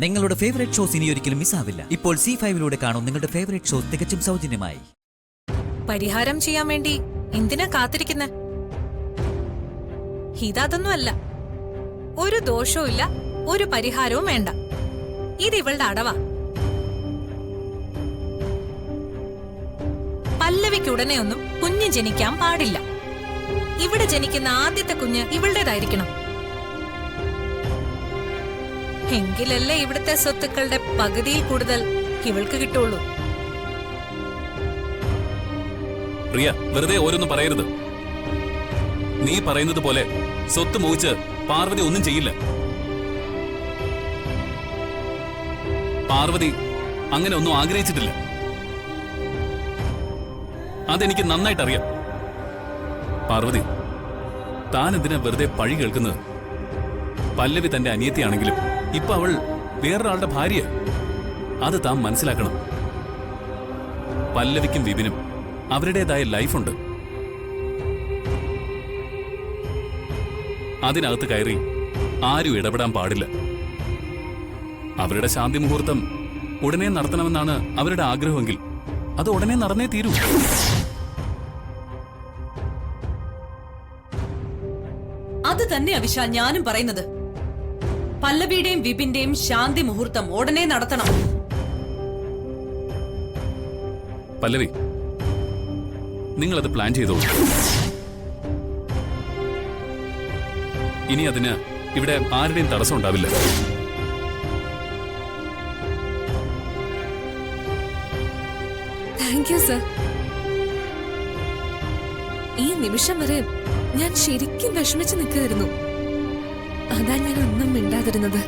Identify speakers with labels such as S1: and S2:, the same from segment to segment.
S1: നിങ്ങളുടെ favourite shows ഇനി ഒരിക്കലും മിസ്സാവില്ല. ഇപ്പോൾ C5 കാണും നിങ്ങളുടെ ഫേവറേറ്റ് ഷോസ് തികച്ചും സൗജന്യമായി.
S2: പരിഹാരം ചെയ്യാൻ വേണ്ടി എന്തിനാ കാത്തിരിക്കുന്നെ? ഇതൊന്നുമല്ല. ഒരു ദോഷവും ഇല്ല, ഒരു പരിഹാരവും വേണ്ട. ഇത് ഇവളുടെ അടവാ. പല്ലവിക്ക് ഉടനെ ഒന്നും കുഞ്ഞ് ജനിക്കാൻ പാടില്ല. ഇവിടെ ജനിക്കുന്ന ആദ്യത്തെ കുഞ്ഞ് ഇവളുടേതായിരിക്കണം. എങ്കിലല്ലേ ഇവിടുത്തെ സ്വത്തുക്കളുടെ പകുതിയിൽ കൂടുതൽ ഇവൾക്ക് കിട്ടുള്ളൂ.
S3: പ്രിയ, വെറുതെ ഓരോന്നും പറയരുത്. നീ പറയുന്നത് പോലെ സ്വത്ത് മോഹിച്ച് പാർവതി ഒന്നും ചെയ്യില്ല. പാർവതി അങ്ങനെ ഒന്നും ആഗ്രഹിച്ചിട്ടില്ല. അതെനിക്ക് നന്നായിട്ടറിയാം. പാർവതി, താൻ എന്തിനാ വെറുതെ പഴി കേൾക്കുന്നത്? പല്ലവി തന്റെ അനിയത്തിയാണെങ്കിലും ഇപ്പൊ അവൾ വേറൊരാളുടെ ഭാര്യ. അത് താൻ മനസ്സിലാക്കണം. പല്ലവിക്കും വിപിനും അവരുടേതായ ലൈഫുണ്ട്. അതിനകത്ത് കയറി ആരും ഇടപെടാൻ പാടില്ല. അവരുടെ ശാന്തി മുഹൂർത്തം ഉടനെ നടത്തണമെന്നാണ് അവരുടെ ആഗ്രഹമെങ്കിൽ അത് ഉടനെ നടന്നേ തീരൂ.
S4: അത് തന്നെയാ വിശാൽ ഞാനും പറയുന്നത്. പല്ലവിയുടെയും വിപിന്റെയും ശാന്തി മുഹൂർത്തം ഉടനെ നടത്തണം.
S3: പല്ലവി, നിങ്ങളത് പ്ലാൻ ചെയ്തോളൂ. ഇനി അതിന് ഇവിടെ ആരുടെയും തടസ്സം ഉണ്ടാവില്ല.
S5: Thank you sir. ഈ നിമിഷം വരെ ഞാൻ ശരിക്കും വിഷമിച്ച് നിൽക്കുകയായിരുന്നു. അതാ ഞാൻ ഒന്നും മിണ്ടാതിരുന്നത്.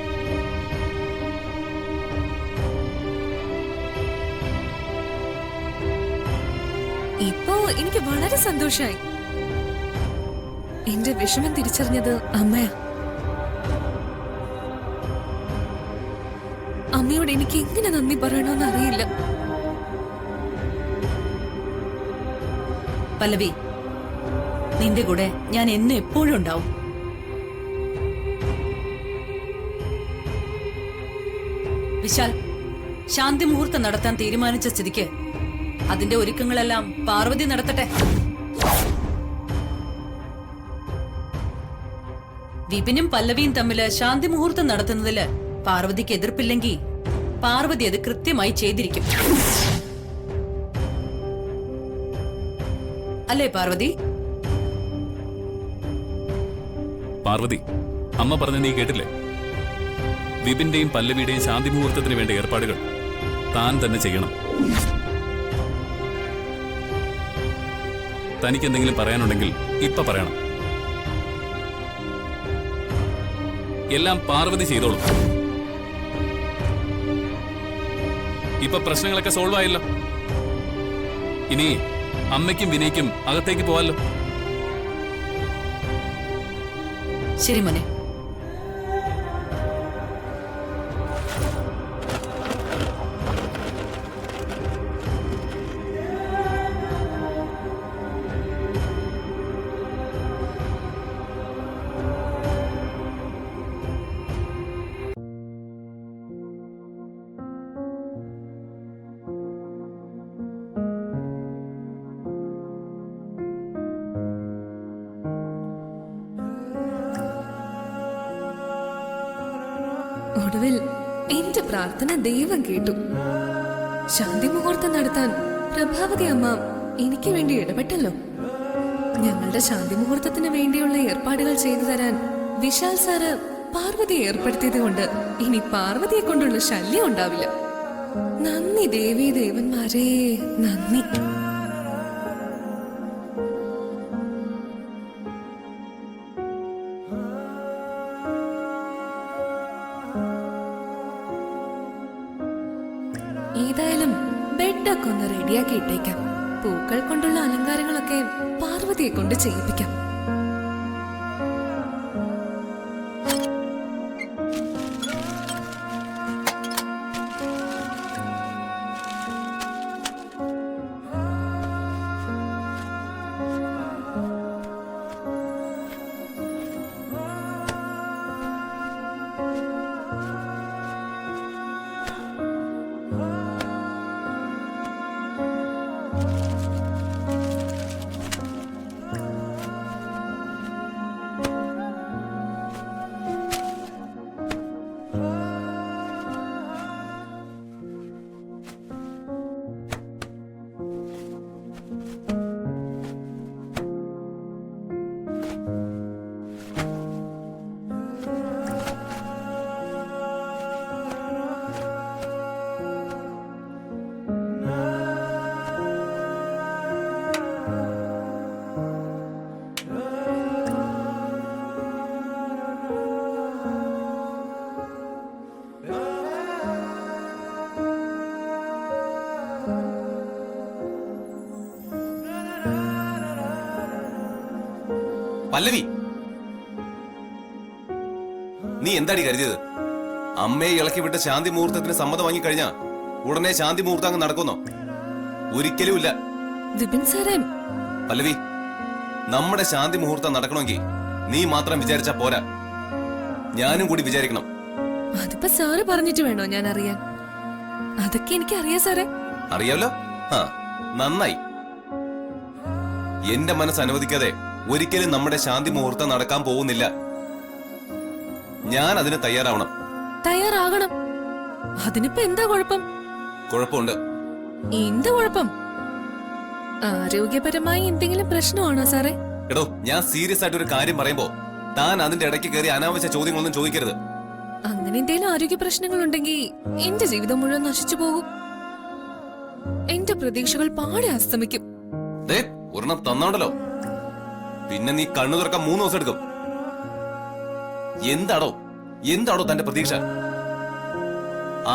S5: ഇപ്പോ എനിക്ക് വളരെ സന്തോഷായി. എന്റെ വിഷമം തിരിച്ചറിഞ്ഞത് അമ്മയാ. അമ്മയോട് എനിക്ക് എങ്ങനെ നന്ദി പറയണമെന്ന് അറിയില്ല.
S4: പല്ലവി, നിന്റെ കൂടെ ഞാൻ എന്നും എപ്പോഴും ഉണ്ടാവും. വിശാൽ, ശാന്തി മുഹൂർത്തം നടത്താൻ തീരുമാനിച്ച സ്ഥിതിക്ക് അതിന്റെ ഒരുക്കങ്ങളെല്ലാം പാർവതി നടത്തട്ടെ. വിപിനും പല്ലവിയും തമ്മില് ശാന്തി മുഹൂർത്തം നടത്തുന്നതില് പാർവതിക്ക് എതിർപ്പില്ലെങ്കിൽ പാർവതി അത് കൃത്യമായി ചെയ്തിരിക്കും. അല്ലേ പാർവതി?
S3: പാർവതി, അമ്മ പറഞ്ഞ നീ കേട്ടില്ലേ? വിപിന്റെയും പല്ലവിയുടെയും ശാന്തി മുഹൂർത്തത്തിന് വേണ്ട ഏർപ്പാടുകൾ താൻ തന്നെ ചെയ്യണം. തനിക്ക് എന്തെങ്കിലും പറയാനുണ്ടെങ്കിൽ ഇപ്പൊ പറയണം. എല്ലാം പാർവതി ചെയ്തോളൂ. ഇപ്പൊ പ്രശ്നങ്ങളൊക്കെ സോൾവ് ആയല്ലോ. ഇനി അമ്മയ്ക്കും വിനയ്ക്കും അകത്തേക്ക് പോവാലോ.
S4: ശരി മോനെ.
S5: ഒടുവിൽ എന്റെ പ്രാർത്ഥന ദൈവം കേട്ടു. ശാന്തി മുഹൂർത്തം നടത്താൻ പ്രഭാവതി അമ്മ എനിക്ക് വേണ്ടി ഇടപെട്ടല്ലോ. ഞങ്ങളുടെ ശാന്തി മുഹൂർത്തത്തിന് വേണ്ടിയുള്ള ഏർപ്പാടുകൾ ചെയ്തു തരാൻ വിശാൽ സാറ് പാർവതിയെ ഏർപ്പെടുത്തിയത് കൊണ്ട് ഇനി പാർവതിയെ കൊണ്ടുള്ള ശല്യം ഉണ്ടാവില്ല. നന്ദി ദേവീ ദേവന്മാരേ, നന്ദി. ഏതായാലും ബെഡൊക്കെ ഒന്ന് റെഡിയാക്കി ഇട്ടേക്കാം. പൂക്കൾ കൊണ്ടുള്ള അലങ്കാരങ്ങളൊക്കെ പാർവതിയെ കൊണ്ട് ചെയ്യിപ്പിക്കാം.
S6: പല്ലവി, നീ എന്താടി കരുതിയത്? അമ്മയെ ഇളക്കി വിട്ട ശാന്തി മുഹൂർത്തത്തിന് സമ്മതം വാങ്ങിക്കഴിഞ്ഞാ ഉടനെ ശാന്തി മുഹൂർത്തം അങ്ങ് നടക്കുന്നോ? ഒരിക്കലും ഇല്ല.
S5: വിപിൻ സാറേ,
S6: പല്ലവി, നമ്മുടെ ശാന്തി മുഹൂർത്തം നടക്കണമെങ്കിൽ നീ മാത്രം വിചാരിച്ചാ പോരാ, ഞാനും കൂടി വിചാരിക്കണം.
S5: അതിപ്പോ സാറ് പറഞ്ഞിട്ട് വേണോ ഞാൻ അറിയാൻ? അതൊക്കെ എനിക്ക് അറിയാം സാറേ.
S6: അറിയാലോ? ആ, നന്നായി. എന്റെ മനസ്സ് അനുവദിക്കാതെ ഒരിക്കലും നമ്മുടെ ശാന്തി മുഹൂർത്തം നടക്കാൻ പോകുന്നില്ല. ഞാൻ അതിന് തയ്യാറാവണം.
S5: തയ്യാറാകണം. അതിനിപ്പോ എന്താ കുഴപ്പം?
S6: കുഴപ്പമുണ്ട്.
S5: എന്ത് കുഴപ്പം? ആരോഗ്യപരമായി എന്തെങ്കിലും പ്രശ്നമാണോ സാറേ?
S6: എടോ, ഞാൻ സീരിയസ് ആയിട്ട് ഒരു കാര്യം പറയുമ്പോ താൻ അതിന്റെ ഇടയ്ക്ക് കയറി അനാവശ്യ ചോദ്യങ്ങളൊന്നും ചോദിക്കരുത്.
S5: അങ്ങനെ എന്തെങ്കിലും ആരോഗ്യ പ്രശ്നങ്ങൾ ഉണ്ടെങ്കിൽ എന്റെ ജീവിതം മുഴുവൻ നശിച്ചു പോകും. എന്റെ പ്രതീക്ഷകൾ പാടെ അസ്തമിക്കും.
S6: ദേ, ഒരെണ്ണം തന്നോണ്ടല്ലോ, പിന്നെ നീ കണ്ണു തുറക്കാൻ 3 ദിവസം എടുക്കും. എന്താടോ തന്റെ പ്രതീക്ഷ?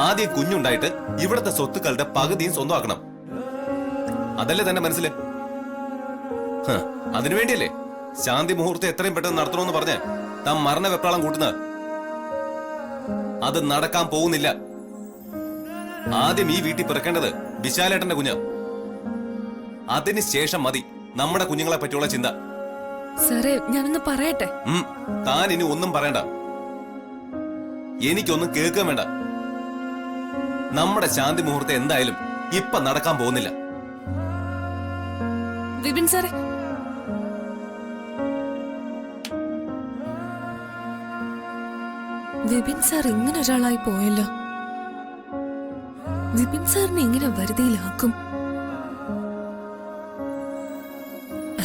S6: ആദ്യം കുഞ്ഞുണ്ടായിട്ട് ഇവിടത്തെ സ്വത്തുക്കളുടെ പകുതിയും സ്വന്തമാക്കണം, അതല്ലേ തന്റെ മനസ്സില്? അതിനുവേണ്ടിയല്ലേ ശാന്തി മുഹൂർത്തം എത്രയും പെട്ടെന്ന് നടത്തണമെന്ന് പറഞ്ഞ് താൻ മരണ വെപ്രാളം കൂട്ടുന്നത്? അത് നടക്കാൻ പോകുന്നില്ല. ആദ്യം ഈ വീട്ടിൽ പിറക്കേണ്ടത് വിശാലേട്ടന്റെ കുഞ്ഞ്. അതിനുശേഷം മതി നമ്മുടെ കുഞ്ഞുങ്ങളെ പറ്റിയുള്ള ചിന്ത.
S5: സാറേ, ഞാനൊന്ന് പറയട്ടെ.
S6: താൻ ഇനി ഒന്നും പറയണ്ട, എനിക്കൊന്നും കേൾക്കാൻ വേണ്ട. നമ്മുടെ ശാന്തി മുഹൂർത്തം എന്തായാലും ഇപ്പൊ നടക്കാൻ പോകുന്നില്ല.
S5: വിപിൻ സാറേ, വിപിൻ സാർ ഇങ്ങനെ ഒരാളായി പോയല്ലോ. വിപിൻ സാറിനെ ഇങ്ങനെ വരുതിയിലാക്കും?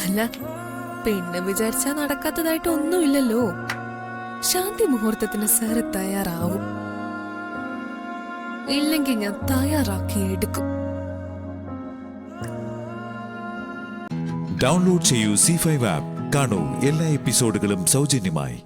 S5: അല്ല, പെണ്ണ് വിചാരിച്ചാ നടക്കാത്തതായിട്ട് ഒന്നുമില്ലല്ലോ. ശാന്തി മുഹൂർത്തത്തിന് സാറ് തയ്യാറാവും. ഇല്ലെങ്കിൽ ഞാൻ തയ്യാറാക്കി എടുക്കും.
S7: ഡൗൺലോഡ് ചെയ്യൂ C5 ആപ്പ്. കാണൂ എല്ലാ എപ്പിസോഡുകളും സൗജന്യമായി.